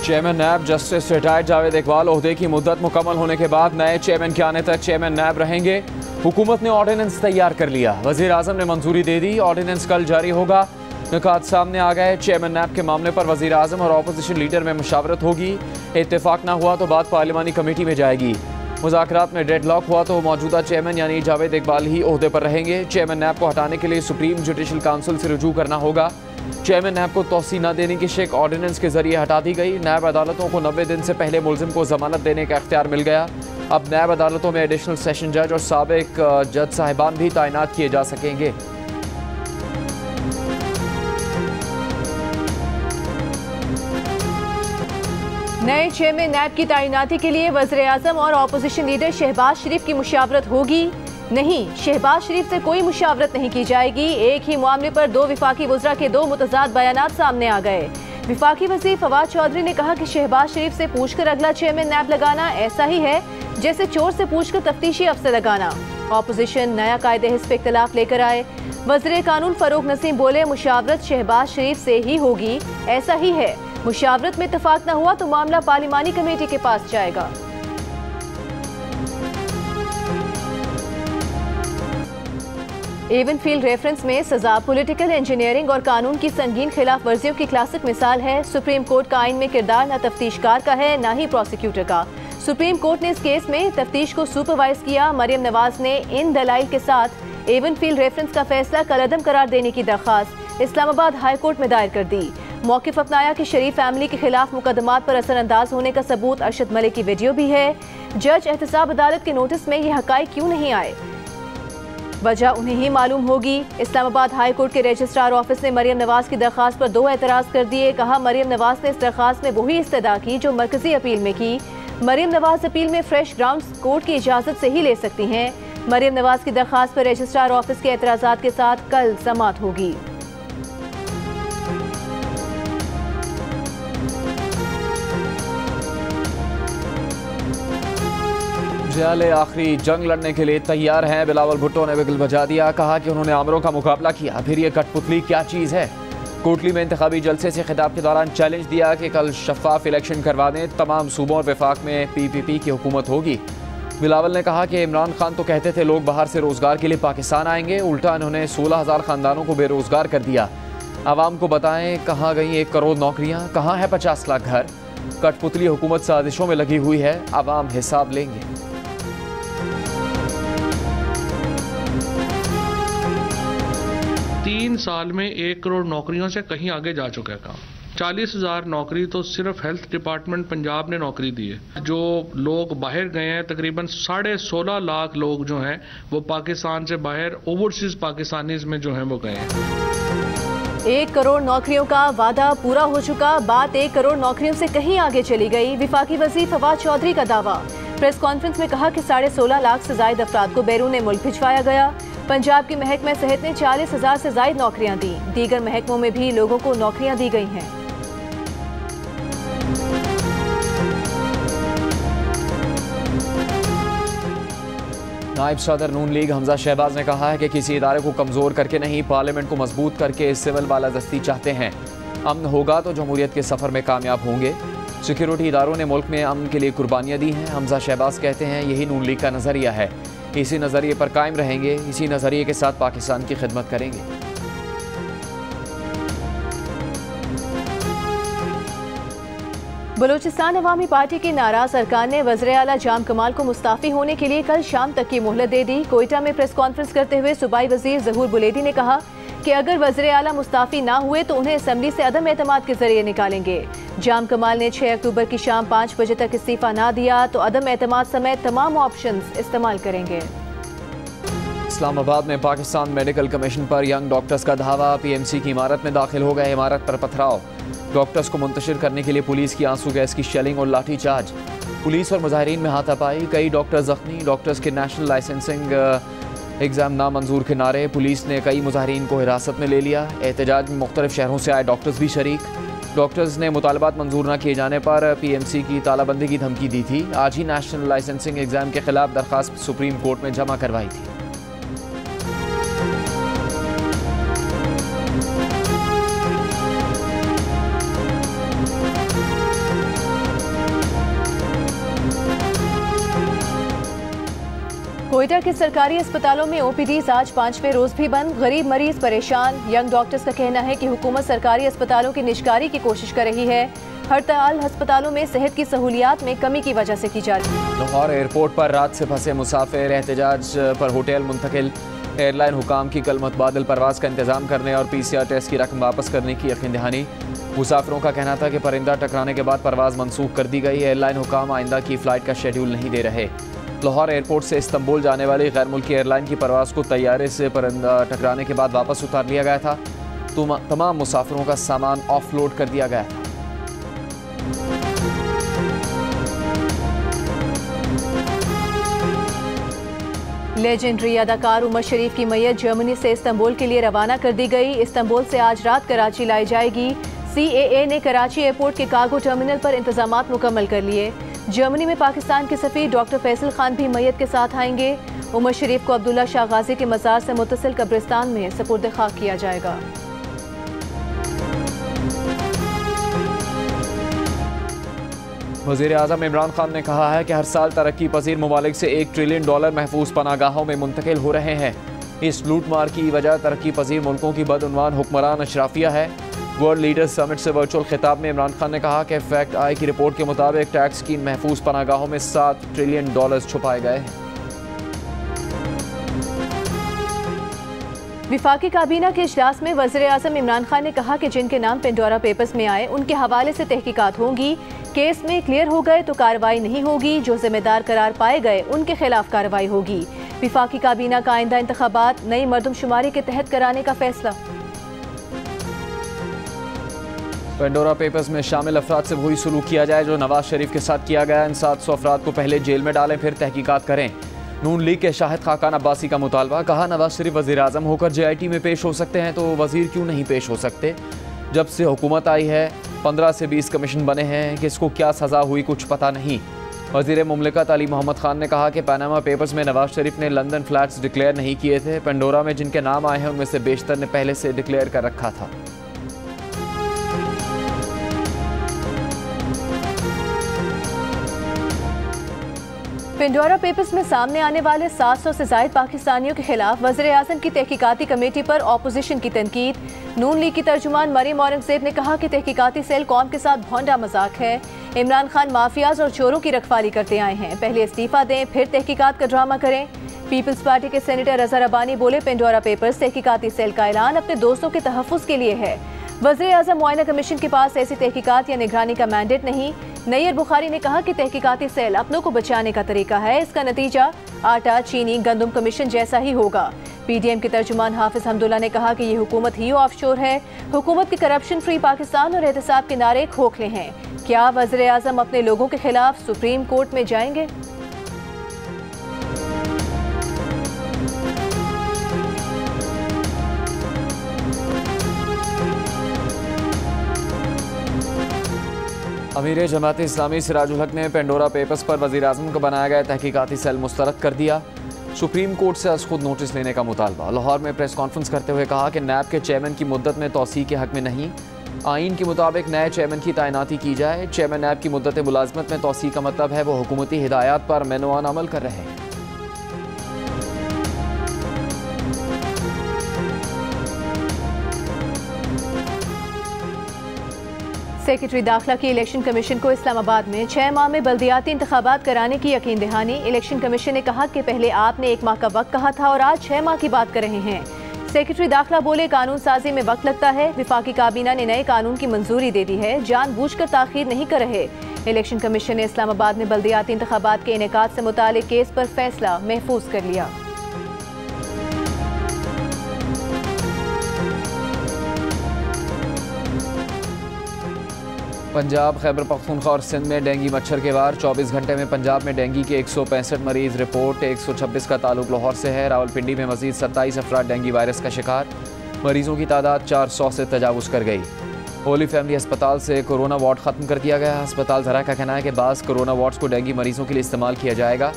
Chairman NAB justice retired Javed Iqbal ओहदे की मुद्दत मुकम्मल होने के बाद नए चेयरमैन के आने तक चेयरमैन नैब रहेंगे। हुकूमत ने ऑर्डिनेंस तैयार कर लिया, वजीर आजम ने मंजूरी दे दी। ऑर्डिनेंस कल जारी होगा। निकात सामने आ गए। चेयरमैन नैब के मामले पर वजीर आजम और अपोजिशन लीडर में मुशावरत होगी। इत्तेफाक न हुआ तो बात पार्लिमानी कमेटी में जाएगी। मुज़ाकरात में डेडलॉक हुआ तो मौजूदा चेयरमैन यानी जावेद इकबाल ही ओहदे पर रहेंगे। चेयरमैन नैब को हटाने के लिए सुप्रीम जुडिशल काउंसिल से रुजू करना होगा। चेयरमैन नैब को तौसी न देने की शिक ऑर्डिनेंस के जरिए हटा दी गई। नैब अदालतों को 90 दिन से पहले मुलजिम को जमानत देने का इख्तियार मिल गया। अब नैब अदालतों में एडिशनल सेशन जज और साबिक जज साहिबान भी तैनात किए जा सकेंगे। नए चेयरमैन नैब की तैनाती के लिए वज़ीर आज़म और अपोजिशन लीडर शहबाज शरीफ की मुशावरत होगी। नहीं, शहबाज शरीफ से कोई मुशावरत नहीं की जाएगी। एक ही मामले पर दो विफाकी वज़रा के दो मुतज़ाद बयानात सामने आ गए। विफाकी वज़ीर फवाद चौधरी ने कहा कि शहबाज शरीफ से पूछकर अगला चेयरमैन नैब लगाना ऐसा ही है जैसे चोर से पूछकर तफ्तीशी अफसर लगाना। अपोजिशन नया कायदे हिस्ब पे इख्तिलाफ लेकर आए। वज़ीर कानून फरूक नसीम बोले, मुशावरत शहबाज शरीफ से ही होगी, ऐसा ही है। मुशावरत में इत्तफाक न हुआ तो मामला पार्लिमानी कमेटी के पास जाएगा। एवनफील्ड रेफरेंस में सजा पॉलिटिकल इंजीनियरिंग और कानून की संगीन खिलाफ वर्जियों की क्लासिक मिसाल है। सुप्रीम कोर्ट का आइन में किरदार न तफ्तीशकार का है न ही प्रोसिक्यूटर का। सुप्रीम कोर्ट ने इस केस में तफ्तीश को सुपरवाइज किया। मरियम नवाज ने इन दलाइल के साथ एवनफील्ड रेफरेंस का फैसला कलअदम करार देने की दरख्वास्त इस्लामाबाद हाई कोर्ट में दायर कर दी। मौक़िफ़ अपनाया कि शरीफ फैमिली के खिलाफ मुकदमात पर असरअंदाज होने का सबूत अरशद मलिक की वीडियो भी है। जज एहतसाब अदालत के नोटिस में ये हक़ाइक़ क्यों नहीं आए, वजह उन्हें ही मालूम होगी। इस्लामाबाद हाई कोर्ट के रजिस्ट्रार ऑफिस ने मरियम नवाज की दरख्वास्त पर दो एतराज़ कर दिए। कहा, मरियम नवाज ने इस दरख्वास्त में वही इस्तदा की जो मरकजी अपील में की। मरियम नवाज अपील में फ्रेश ग्राउंड्स कोर्ट की इजाज़त से ही ले सकती हैं। मरियम नवाज की दरख्वास्त पर रजिस्ट्रार ऑफिस के एतराज़ात के साथ कल समाअत होगी। जाले आखिरी जंग लड़ने के लिए तैयार हैं। बिलावल भुट्टो ने बिगल बजा दिया। कहा कि उन्होंने आमरों का मुकाबला किया, फिर ये कठपुतली क्या चीज़ है। कोटली में इंतखाबी जलसे से खिताब के दौरान चैलेंज दिया कि कल शफाफ इलेक्शन करवा दें। तमाम सूबों और वफाक में PPP की हुकूमत होगी। बिलावल ने कहा कि इमरान खान तो कहते थे लोग बाहर से रोज़गार के लिए पाकिस्तान आएंगे, उल्टा इन्होंने 16,000 ख़ानदानों को बेरोज़गार कर दिया। आवाम को बताएं कहाँ गई 1 करोड़ नौकरियाँ, कहाँ है 50 लाख घर। कठपुतली हुकूमत साजिशों में लगी हुई है, आवाम हिसाब लेंगे। 3 साल में 1 करोड़ नौकरियों से कहीं आगे जा चुका है काम। 40,000 नौकरी तो सिर्फ हेल्थ डिपार्टमेंट पंजाब ने नौकरी दी है। जो लोग बाहर गए हैं, तकरीबन 16.5 लाख लोग जो हैं वो पाकिस्तान से बाहर ओवरसीज पाकिस्तानीज में जो हैं वो गए हैं। 1 करोड़ नौकरियों का वादा पूरा हो चुका, बात 1 करोड़ नौकरियों से कहीं आगे चली गई। विफाकी वज़ीर फवाद चौधरी का दावा। प्रेस कॉन्फ्रेंस में कहा कि 16.5 लाख से ज्यादा अफराद को बैरून मुल्क भिजवाया गया। पंजाब की महकमा सेहत ने 40,000 से ज्यादा नौकरियां दी। दीगर महकमों में भी लोगों को नौकरियां दी गई हैं। नायब सदर नून लीग हमजा शहबाज ने कहा है कि किसी इदारे को कमज़ोर करके नहीं, पार्लियामेंट को मजबूत करके सिविल बालादस्ती चाहते हैं। अमन होगा तो जमहूरियत के सफ़र में कामयाब होंगे। सिक्योरिटी इदारों ने मुल्क में अमन के लिए कुर्बानियाँ दी हैं। हमजा शहबाज कहते हैं यही नून लीग का नज़रिया है। इसी नज़रिए पर कायम रहेंगे, इसी नज़रिए के साथ पाकिस्तान की खिदमत करेंगे। बलूचिस्तान अवामी पार्टी के नाराज अरकान ने वज़ीर आला जाम कमाल को मुस्ताफ़ी होने के लिए कल शाम तक की मोहलत दे दी। कोयटा में प्रेस कॉन्फ्रेंस करते हुए सूबाई वज़ीर ज़हूर बुलेदी ने कहा कि अगर वज़ीर आला मुस्ताफ़ी ना हुए तो उन्हें असम्बली से अदम एतमाद के जरिए निकालेंगे। जाम कमाल ने 6 अक्टूबर की शाम 5 बजे तक इस्तीफा ना दिया तो अदम एतमाद समेत तमाम ऑप्शंस इस्तेमाल करेंगे। इस्लामाबाद में पाकिस्तान मेडिकल कमीशन पर यंग डॉक्टर्स का धावा। PMC की इमारत में दाखिल हो गए, इमारत पर पथराव। डॉक्टर्स को मुंतशिर करने के लिए पुलिस की आंसू गैस की शेलिंग और लाठी चार्ज। पुलिस और मुजाहिरीन में हाथापाई, कई डॉक्टर जख्मी। डॉक्टर्स के नेशनल लाइसेंसिंग एग्जाम नामंजूर के नारे। पुलिस ने कई मुजाहिरीन को हिरासत में ले लिया। एहतजाज में मुख्तलिफ शहरों से आए डॉक्टर्स भी शरीक। डॉक्टर्स ने मुतालबात मंजूर न किए जाने पर PMC की तालाबंदी की धमकी दी थी। आज ही नेशनल लाइसेंसिंग एग्जाम के खिलाफ दरख्वास्त सुप्रीम कोर्ट में जमा करवाई थी। क्वेटा के सरकारी अस्पतालों में ओपीडीज आज 5वें रोज भी बंद। गरीब मरीज परेशान। यंग डॉक्टर्स का कहना है कि हुकूमत सरकारी अस्पतालों की निजकारी की कोशिश कर रही है। हड़ताल अस्पतालों में सेहत की सहूलियात में कमी की वजह से की जा रही है। लाहौर एयरपोर्ट पर रात से फंसे मुसाफिर, एहतजाज पर होटल मुंतकिल। एयरलाइन हुकाम की कल मुतबादिल परवाज का इंतजाम करने और PCR टेस्ट की रकम वापस करने की यकीन दहानी। मुसाफिरों का कहना था कि परिंदा टकराने के बाद परवाज मनसूख कर दी गई। एयरलाइन हुकाम आइंदा की फ़्लाइट का शेड्यूल नहीं दे रहे। लाहौर एयरपोर्ट से इस्तंबुल जाने वाली गैर मुल्की एयरलाइन की परवाज को तैयारे से परिंदा टकराने के बाद वापस उतार लिया गया था। तमाम मुसाफिरों का सामान ऑफलोड कर दिया गया था। लेजेंडरी अदाकार उमर शरीफ की मैयत जर्मनी से इस्तंबुल के लिए रवाना कर दी गई। इस्तंबुल से आज रात कराची लाई जाएगी। CAA ने कराची एयरपोर्ट के कार्गो टर्मिनल पर इंतजामात मुकम्मल कर लिए। जर्मनी में पाकिस्तान के सफीर डॉक्टर फैसल खान भी मैयत के साथ आएंगे। उमर शरीफ को अब्दुल्ला शाह गाजी के मज़ार से मुत्तसिल कब्रिस्तान में सपुर्द खाक किया जाएगा। वज़ीर आज़म इमरान खान ने कहा है कि हर साल तरक्की पजीर ममालिक से $1 ट्रिलियन महफूज पनागाहों में मुंतकिल हो रहे हैं। इस लूटमार की वजह तरक्की पजीर मुल्कों की बदउनवान हुक्मरान अशराफिया है। वर्ल्ड लीडर्स समिट से वर्चुअल खिताब में इमरान खान ने कहा कि फैक्ट आई की रिपोर्ट के मुताबिक टैक्स की महफूज पनागाहों में $7 ट्रिलियन छुपाए गए हैं। विफाकी काबीना के इजलास में वज़ीर आज़म इमरान खान ने कहा कि जिनके नाम पेंडोरा पेपर्स में आए उनके हवाले से तहकीकात होंगी। केस में क्लियर हो गए तो कार्रवाई नहीं होगी। जो जिम्मेदार करार पाए गए उनके खिलाफ कार्रवाई होगी। विफाकी काबीना का आइंदा इंतखाबात नई मरदमशुमारी के तहत कराने का फैसला। पेंडोरा पेपर्स में शामिल अफराद से वही सलूक किया जाए जो नवाज शरीफ के साथ किया गया। इन 700 अफराद को पहले जेल में डालें, फिर तहकीकात करें। नून लीग के शाहिद खाकान अब्बासी का मुतालबा। कहा नवाज शरीफ वज़ीर आज़म होकर JIT में पेश हो सकते हैं तो वज़ीर क्यों नहीं पेश हो सकते। जब से हुकूमत आई है 15 से 20 कमीशन बने हैं, किसको क्या सज़ा हुई कुछ पता नहीं। वज़ीर मुमलिकत अली मोहम्मद खान ने कहा कि पनामा पेपर्स में नवाज शरीफ ने लंदन फ्लैट्स डिक्लेयर नहीं किए थे। पेंडोरा में जिनके नाम आए हैं उनमें से बेशतर ने पहले से डिक्लेयर कर रखा था। पेंडोरा पेपर्स में सामने आने वाले 700 से ज़ायद पाकिस्तानियों के खिलाफ वज़ीर आज़म की तहकीकाती कमेटी पर ऑपोजिशन की तनकीद। नून लीग की तर्जुमान मरियम औरंगज़ेब ने कहा कि तहकीकाती सेल कौम के साथ भौंडा मजाक है। इमरान खान माफियाज और चोरों की रखवाली करते आए हैं। पहले इस्तीफा दें फिर तहकीकात का ड्रामा करें। पीपल्स पार्टी के सेनेटर रज़ा रब्बानी बोले पेंडोरा पेपर्स तहकीकाती सेल का ऐलान अपने दोस्तों के तहफ़्फ़ुज़ के लिए है। वज़ीर आज़म मुआयना कमीशन के पास ऐसी तहकीकात या निगरानी का मैंडेट नहीं। नैयर बुखारी ने कहा कि तहकीकाती सेल अपनों को बचाने का तरीका है। इसका नतीजा आटा, चीनी, गंदम कमीशन जैसा ही होगा। PDM के तर्जुमान हाफिज हमदुल्ला ने कहा कि ये हुकूमत ही ऑफशोर है। हुकूमत के करप्शन फ्री पाकिस्तान और एहतसाब के नारे खोखले हैं। क्या वज़ीर आज़म अपने लोगों के खिलाफ सुप्रीम कोर्ट में जाएंगे? अमीर जमात इस्लामी सिराजुल हक ने पेंडोरा पेपर्स पर वज़ीर आज़म को बनाया गया तहकीकाती सेल मुस्तरद कर दिया। सुप्रीम कोर्ट से अज़ खुद नोटिस लेने का मुतालबा। लाहौर में प्रेस कॉन्फ्रेंस करते हुए कहा कि नैब के चेयरमैन की मुद्दत में तौसी के हक में नहीं। आइन के मुताबिक नए चेयरमैन की तैनाती की जाए। चेयरमैन नैब की मुद्दत मुलाजमत में तौसी का मतलब है वो हुकूमती हिदायत पर मेनुआन अमल कर रहे हैं। सेक्रेटरी दाखिला की इलेक्शन कमीशन को इस्लामाबाद में 6 माह में बल्दियाती इंतखाबात कराने की यकीन दहानी। इलेक्शन कमीशन ने कहा कि पहले आपने 1 माह का वक्त कहा था और आज 6 माह की बात कर रहे हैं। सेक्रेटरी दाखिला बोले कानून साजी में वक्त लगता है। विफाकी काबीना ने नए कानून की मंजूरी दे दी है, जानबूझकर ताखीर नहीं कर रहे। इलेक्शन कमीशन ने इस्लामाबाद में बल्दियाती इंतखाबात के इनेकाद से मुतालिक केस पर फैसला महफूज कर लिया। पंजाब, खैबर पख्तूनख्वा और सिंध में डेंगी मच्छर के वार। 24 घंटे में पंजाब में डेंगी के 165 मरीज रिपोर्ट। 126 का ताल्लुक लाहौर से है। रावलपिंडी में मजीद 27 अफराद डेंगी वायरस का शिकार। मरीजों की तादाद 400 से तजावुज़ कर गई। होली फैमिली अस्पताल से कोरोना वार्ड ख़त्म कर दिया गया। अस्पताल ज़रा का कहना है कि बाज़ कोरोना वार्ड्स को डेंगी मरीजों के लिए इस्तेमाल किया जाएगा।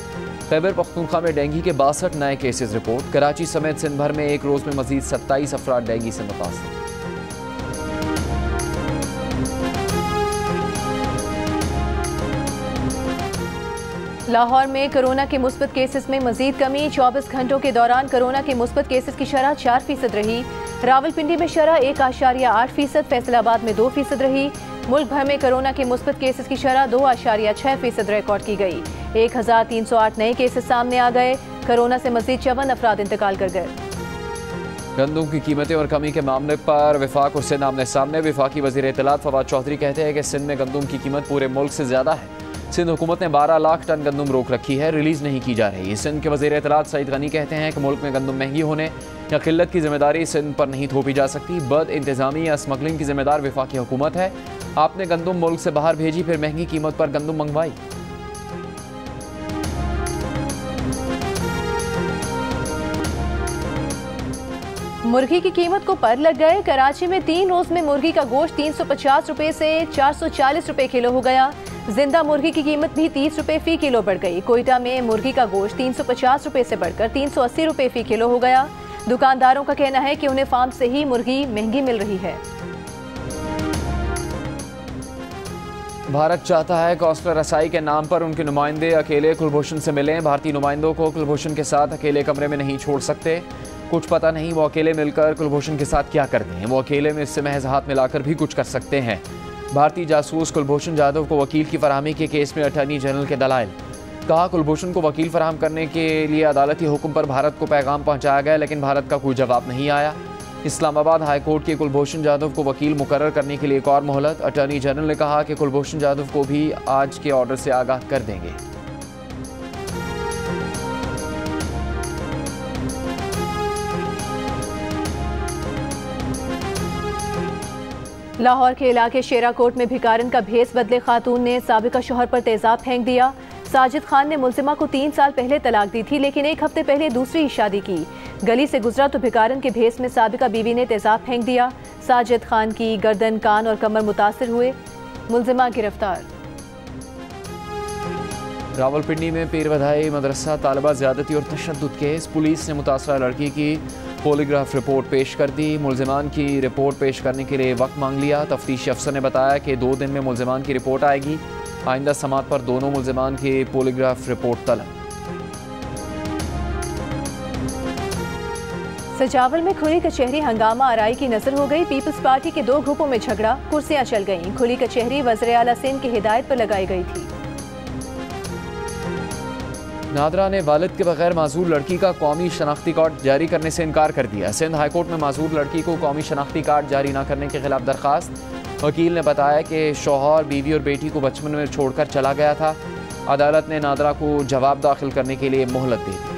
खैबर पख्तूनख्वा में डेंगी के 62 नए केसेज रिपोर्ट। कराची समेत सिंध भर में एक रोज़ में मजीद 27 अफराद डेंगी से मुतासर। लाहौर में कोरोना के मुस्बत केसेस में मजीद कमी। 24 घंटों के दौरान कोरोना के मुस्बत केसेस की शरह 4% रही। रावलपिंडी में शरह 1.8%, फैसलाबाद में 2% रही। मुल्क भर में कोरोना के मुस्बत केसेस की शरह 2.6% रिकॉर्ड की गई। 1308 नए केसेस सामने आ गए। कोरोना से मजीद 54 अफराद इंतकाल कर गए। गंदम की कीमतें और कमी के मामले पर वफाक और सिंध आमने सामने। वफाकी वज़ीर इत्तलात फवाद चौधरी कहते हैं कि सिंध में गंदम की कीमत पूरे मुल्क से ज़्यादा है। सिंध हुकूमत ने 12 लाख टन गंदम रोक रखी है, रिलीज़ नहीं की जा रही। सिंध के वज़ीर इत्तलात सईद गनी कहते हैं कि मुल्क में गंदम महंगी होने या किल्लत की जिम्मेदारी सिंध पर नहीं थोपी जा सकती। बद इंतज़ामी या स्मगलिंग की जिम्मेदार वफाकी हुकूमत है। आपने गंदम मुल्क से बाहर भेजी, फिर महंगी कीमत पर गंदम मंगवाई। मुर्गी की कीमत को पर लग गए। कराची में 3 रोज में मुर्गी का गोश्त 350 रुपए से 440 रुपए किलो हो गया। जिंदा मुर्गी की कीमत भी 30 रुपए फी किलो बढ़ गई। कोयटा में मुर्गी का गोश्त 350 रुपए से बढ़कर 380 रुपए फी किलो हो गया। दुकानदारों का कहना है कि उन्हें फार्म से ही मुर्गी महंगी मिल रही है। भारत चाहता है कौंसलर रसाई के नाम पर उनके नुमाइंदे अकेले कुलभूषण से मिलें। भारतीय नुमाइंदों को कुलभूषण के साथ अकेले कमरे में नहीं छोड़ सकते। कुछ पता नहीं वो अकेले मिलकर कुलभूषण के साथ क्या करते हैं। वो अकेले में इससे महज हाथ मिलाकर भी कुछ कर सकते हैं। भारतीय जासूस कुलभूषण जाधव को वकील की फराहमी के केस में अटॉर्नी जनरल के दलाइल। कहा कुलभूषण को वकील फराहम करने के लिए अदालती हुक्म पर भारत को पैगाम पहुंचाया गया, लेकिन भारत का कोई जवाब नहीं आया। इस्लामाबाद हाई कोर्ट के कुलभूषण जाधव को वकील मुकर्रर करने के लिए एक और मोहलत। अटॉर्नी जनरल ने कहा कि कुलभूषण जाधव को भी आज के ऑर्डर से आगाह कर देंगे। लाहौर के इलाके शेराकोट में भिकारन का भेस बदले खातून ने साबिका शौहर पर तेजाब फेंक दिया। साजिद खान ने मुलजिमा को 3 साल पहले तलाक दी थी, लेकिन 1 हफ्ते पहले दूसरी ही शादी की। गली से गुजरा तो भिकारन के भेस में साबिका बीवी ने तेजाब फेंक दिया। साजिद खान की गर्दन, कान और कमर मुतासिर हुए। मुलजिमा गिरफ्तार। रावलपिंडी में पीर बधाई मदरसा तालिबा ज्यादती और तशद्दुद केस। पुलिस ने मुतासरा लड़की की पॉलीग्राफ रिपोर्ट पेश कर दी। मुलजिमान की रिपोर्ट पेश करने के लिए वक्त मांग लिया। तफ्तीशी अफसर ने बताया कि 2 दिन में मुलजिमान की रिपोर्ट आएगी। आइंदा समात पर दोनों मुलजिमान की पॉलीग्राफ रिपोर्ट तलब। सजावल में खुली कचहरी हंगामा आराई की नजर हो गई। पीपल्स पार्टी के 2 ग्रुपों में झगड़ा, कुर्सियां चल गईं। खुली कचहरी वज़ीर आला सिंध की हिदायत पर लगाई गई थी। नादरा ने वालिद के बगैर माजूर लड़की का कौमी शनाख्ती कार्ड जारी करने से इनकार कर दिया। सिंध हाईकोर्ट में माजूर लड़की को कौमी शनाख्ती कार्ड जारी न करने के खिलाफ दरख्वास्त। वकील ने बताया कि शौहर, बीवी और बेटी को बचपन में छोड़कर चला गया था। अदालत ने नादरा को जवाब दाखिल करने के लिए मोहलत दे दी।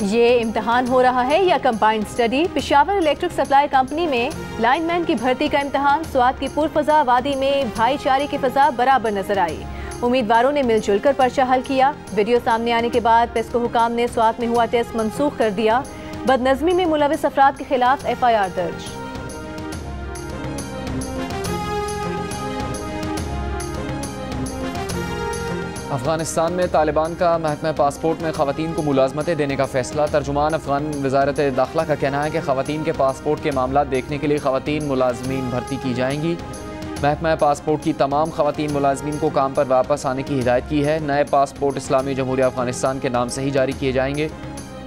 ये इम्तिहान हो रहा है या combined study. Peshawar electric supply company में लाइनमैन की भर्ती का इम्तिहान। स्वात की पुरफजा वादी में भाईचारे की फजा बराबर नजर आई। उम्मीदवारों ने मिलजुल कर पर्चा हल किया। वीडियो सामने आने के बाद पेस्को हुकाम ने स्वात में हुआ टेस्ट मनसूख कर दिया। बदनज़मी में मुलविस अफराद के खिलाफ FIR दर्ज। अफगानिस्तान में तालिबान का महकमा पासपोर्ट में खवातीन को मुलाजमतें देने का फैसला। तर्जुमान अफगान वजारत दाखिला का कहना है कि खवातीन के पासपोर्ट के मामला देखने के लिए खवातीन मुलाजमीन भर्ती की जाएंगी। महकमा पासपोर्ट की तमाम खवातीन मुलाजमीन को काम पर वापस आने की हिदायत की है। नए पासपोर्ट इस्लामी जमहूरिया अफगानिस्तान के नाम से ही जारी किए जाएंगे।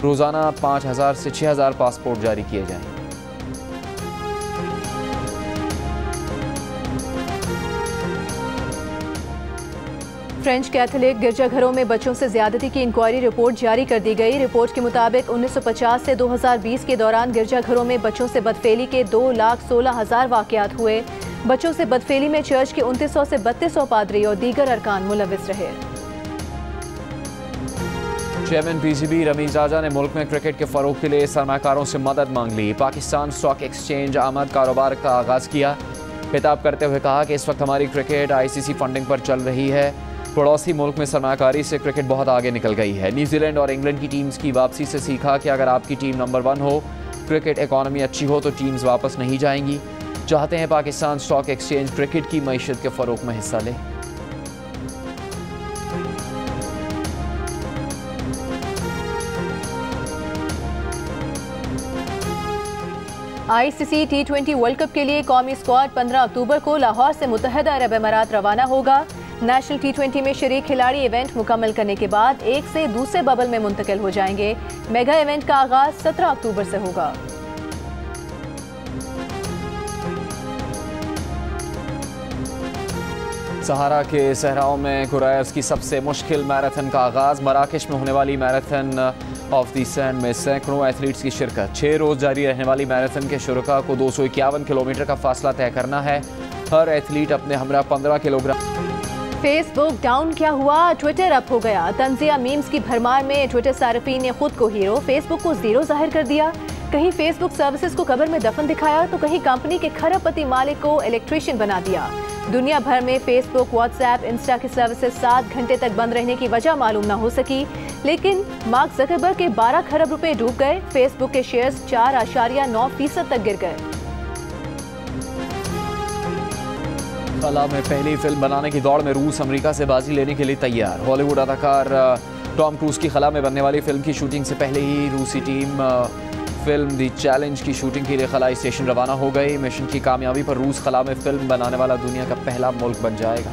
रोज़ाना 5000 से 6000 पासपोर्ट जारी किए जाएंगे। फ्रेंच कैथोलिक गिरजाघरों में बच्चों से ज्यादती की इंक्वायरी रिपोर्ट जारी कर दी गई। रिपोर्ट के मुताबिक 1950 से 2020 के दौरान गिरजाघरों में बच्चों से बदफेली के 2,16,000 वाकयात हुए। बच्चों से बदफेली में चर्च के 2900 से 3200 पादरी और दीगर अरकान मुलविस रहे। चेयरमैन PCB रमीज राजा ने मुल्क में क्रिकेट के फरोग के लिए सरमाकारों से मदद मांग ली। पाकिस्तान स्टॉक एक्सचेंज आमद कारोबार का आगाज किया। खिताब करते हुए कहा कि इस वक्त हमारी क्रिकेट ICC फंडिंग पर चल रही है। पड़ोसी मुल्क में सरमाकारी से क्रिकेट बहुत आगे निकल गई है। न्यूजीलैंड और इंग्लैंड की टीम्स की वापसी से सीखा कि अगर आपकी टीम नंबर 1 हो, क्रिकेट इकॉनमी अच्छी हो तो टीम्स वापस नहीं जाएंगी। चाहते हैं पाकिस्तान स्टॉक एक्सचेंज क्रिकेट की मईशत के फरोग में हिस्सा ले। ICC T20 वर्ल्ड कप के लिए कौमी स्क्वाड 15 अक्टूबर को लाहौर से मुत्तहदा अरब अमारात रवाना होगा। नेशनल T20 में शरीक खिलाड़ी इवेंट मुकम्मल करने के बाद एक से दूसरे बबल में मुंतकिल हो जाएंगे। मेगा इवेंट का आगाज 17 अक्टूबर से होगा। सहारा के सहराओं में कुरैश की सबसे मुश्किल मैराथन का आगाज। मराकश में होने वाली मैराथन ऑफ द सैंड में सैकड़ों एथलीट्स की शिरकत। 6 रोज जारी रहने वाली मैराथन के शुरका को 251 किलोमीटर का फासला तय करना है। हर एथलीट अपने हमरा 15 किलोग्राम। फेसबुक डाउन क्या हुआ, ट्विटर अप हो गया। तंजिया मीम्स की भरमार में ट्विटर सार्फिन ने खुद को हीरो, फेसबुक को जीरो जाहिर कर दिया। कहीं फेसबुक सर्विसेज को कब्र में दफन दिखाया तो कहीं कंपनी के खरबपति मालिक को इलेक्ट्रिशियन बना दिया। दुनिया भर में फेसबुक, व्हाट्सएप, इंस्टा की सर्विसेज 7 घंटे तक बंद रहने की वजह मालूम न हो सकी, लेकिन मार्क जकरबर्ग के 12 खरब रुपए डूब गए। फेसबुक के शेयर्स 4.9% तक गिर गए। खला में पहली फिल्म बनाने की दौड़ में रूस अमेरिका से बाजी लेने के लिए तैयार। हॉलीवुड अदाकार टॉम क्रूज की खला में बनने वाली फिल्म की शूटिंग से पहले ही रूसी टीम फिल्म दी चैलेंज की शूटिंग के लिए खलाई स्टेशन रवाना हो गई। मिशन की कामयाबी पर रूस खला में फिल्म बनाने वाला दुनिया का पहला मुल्क बन जाएगा।